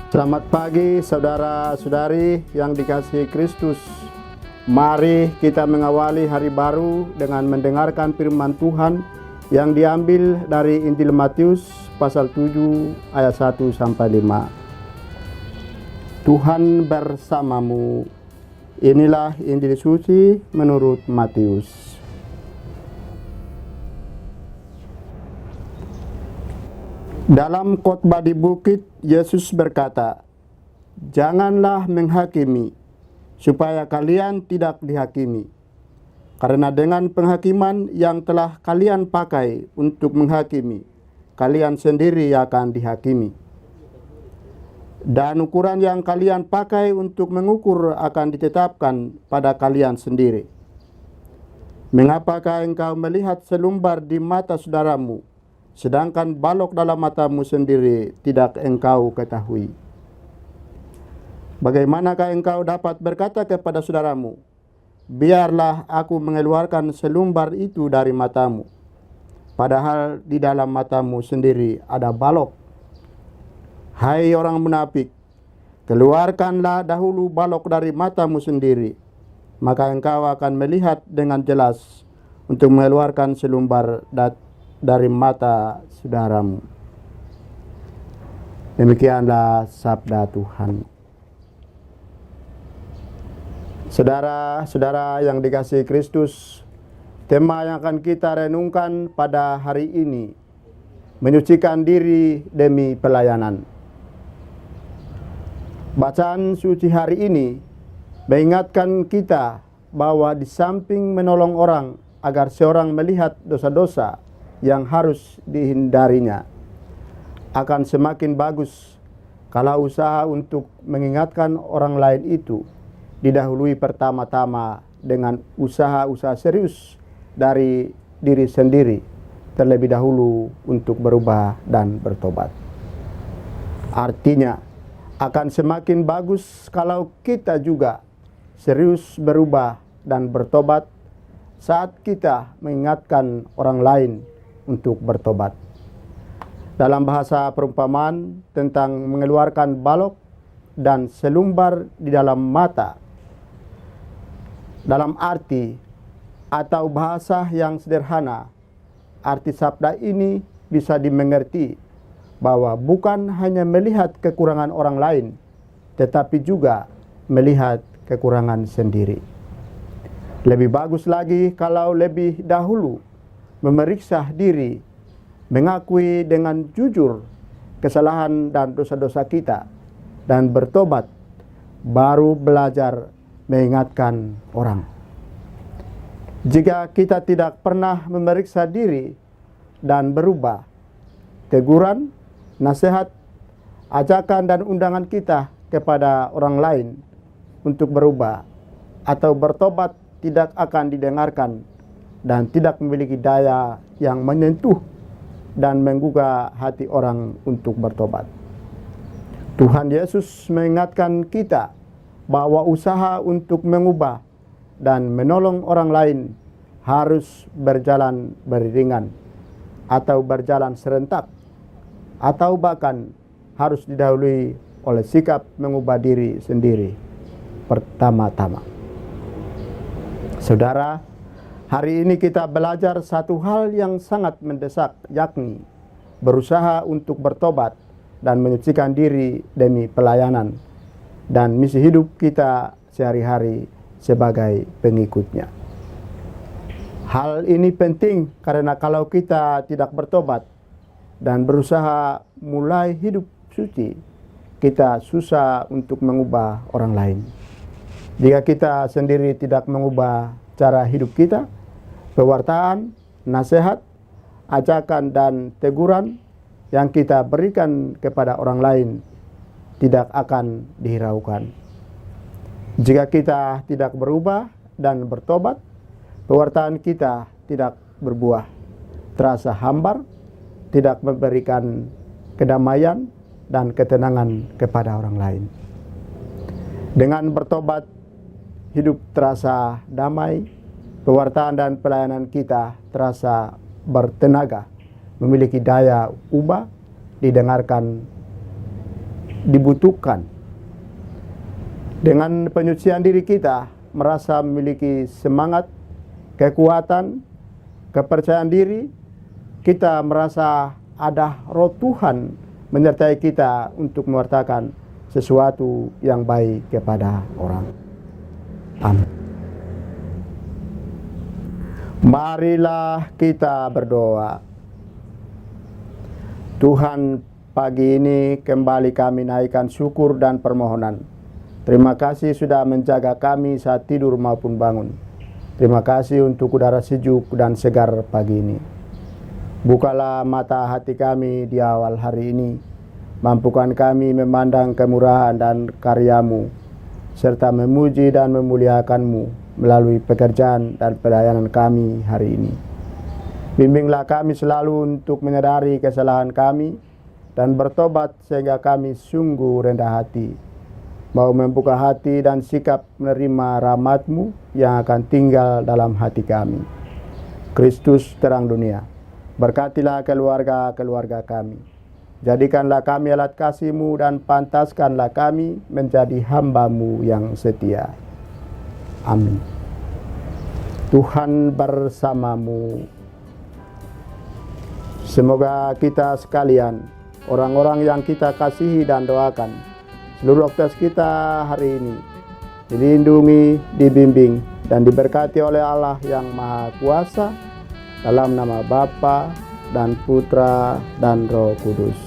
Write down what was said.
Selamat pagi saudara-saudari yang dikasihi Kristus. Mari kita mengawali hari baru dengan mendengarkan firman Tuhan yang diambil dari Injil Matius pasal 7 ayat 1 sampai 5. Tuhan bersamamu. Inilah Injil suci menurut Matius. Dalam khotbah di bukit, Yesus berkata, "Janganlah menghakimi, supaya kalian tidak dihakimi. Karena dengan penghakiman yang telah kalian pakai untuk menghakimi, kalian sendiri akan dihakimi. Dan ukuran yang kalian pakai untuk mengukur akan ditetapkan pada kalian sendiri. Mengapakah engkau melihat selumbar di mata saudaramu, sedangkan balok dalam matamu sendiri tidak engkau ketahui? Bagaimanakah engkau dapat berkata kepada saudaramu, biarlah aku mengeluarkan selumbar itu dari matamu, padahal di dalam matamu sendiri ada balok? Hai orang munafik, keluarkanlah dahulu balok dari matamu sendiri, maka engkau akan melihat dengan jelas untuk mengeluarkan selumbar dari mata saudaramu." Demikianlah sabda Tuhan. Saudara-saudara yang dikasihi Kristus, tema yang akan kita renungkan pada hari ini, menyucikan diri demi pelayanan. Bacaan suci hari ini mengingatkan kita bahwa di samping menolong orang agar seorang melihat dosa-dosa yang harus dihindarinya, akan semakin bagus kalau usaha untuk mengingatkan orang lain itu didahului pertama-tama dengan usaha-usaha serius dari diri sendiri terlebih dahulu untuk berubah dan bertobat. Artinya, akan semakin bagus kalau kita juga serius berubah dan bertobat saat kita mengingatkan orang lain untuk bertobat. Dalam bahasa perumpamaan tentang mengeluarkan balok dan selumbar di dalam mata, dalam arti atau bahasa yang sederhana, arti sabda ini bisa dimengerti bahwa bukan hanya melihat kekurangan orang lain, tetapi juga melihat kekurangan sendiri. Lebih bagus lagi kalau lebih dahulu memeriksa diri, mengakui dengan jujur kesalahan dan dosa-dosa kita, dan bertobat, baru belajar mengingatkan orang. Jika kita tidak pernah memeriksa diri dan berubah, teguran, nasihat, ajakan dan undangan kita kepada orang lain untuk berubah atau bertobat tidak akan didengarkan dan tidak memiliki daya yang menyentuh dan menggugah hati orang untuk bertobat. Tuhan Yesus mengingatkan kita bahwa usaha untuk mengubah dan menolong orang lain harus berjalan beriringan atau berjalan serentak, atau bahkan harus didahului oleh sikap mengubah diri sendiri pertama-tama. Saudara, hari ini kita belajar satu hal yang sangat mendesak, yakni berusaha untuk bertobat dan menyucikan diri demi pelayanan dan misi hidup kita sehari-hari sebagai pengikutnya. Hal ini penting karena kalau kita tidak bertobat dan berusaha mulai hidup suci, kita susah untuk mengubah orang lain. Jika kita sendiri tidak mengubah cara hidup kita, pewartaan, nasihat, ajakan dan teguran yang kita berikan kepada orang lain tidak akan dihiraukan. Jika kita tidak berubah dan bertobat, pewartaan kita tidak berbuah, terasa hambar, tidak memberikan kedamaian dan ketenangan kepada orang lain. Dengan bertobat, hidup terasa damai, pewartaan dan pelayanan kita terasa bertenaga, memiliki daya ubah, didengarkan dibutuhkan. Dengan penyucian diri kita merasa memiliki semangat, kekuatan, kepercayaan diri, kita merasa ada roh Tuhan menyertai kita untuk mewartakan sesuatu yang baik kepada orang. Amin. Marilah kita berdoa. Tuhan, pagi ini kembali kami naikkan syukur dan permohonan. Terima kasih sudah menjaga kami saat tidur maupun bangun. Terima kasih untuk udara sejuk dan segar pagi ini. Bukalah mata hati kami di awal hari ini. Mampukan kami memandang kemurahan dan karya-Mu, serta memuji dan memuliakan-Mu melalui pekerjaan dan pelayanan kami hari ini. Bimbinglah kami selalu untuk menyadari kesalahan kami dan bertobat sehingga kami sungguh rendah hati, mau membuka hati dan sikap menerima rahmat-Mu yang akan tinggal dalam hati kami. Kristus terang dunia, berkatilah keluarga-keluarga kami. Jadikanlah kami alat kasih-Mu dan pantaskanlah kami menjadi hamba-Mu yang setia. Amin. Tuhan bersamamu. Semoga kita sekalian, orang-orang yang kita kasihi dan doakan, seluruh aktivitas kita hari ini dilindungi, dibimbing, dan diberkati oleh Allah yang Maha Kuasa, dalam nama Bapa dan Putra dan Roh Kudus.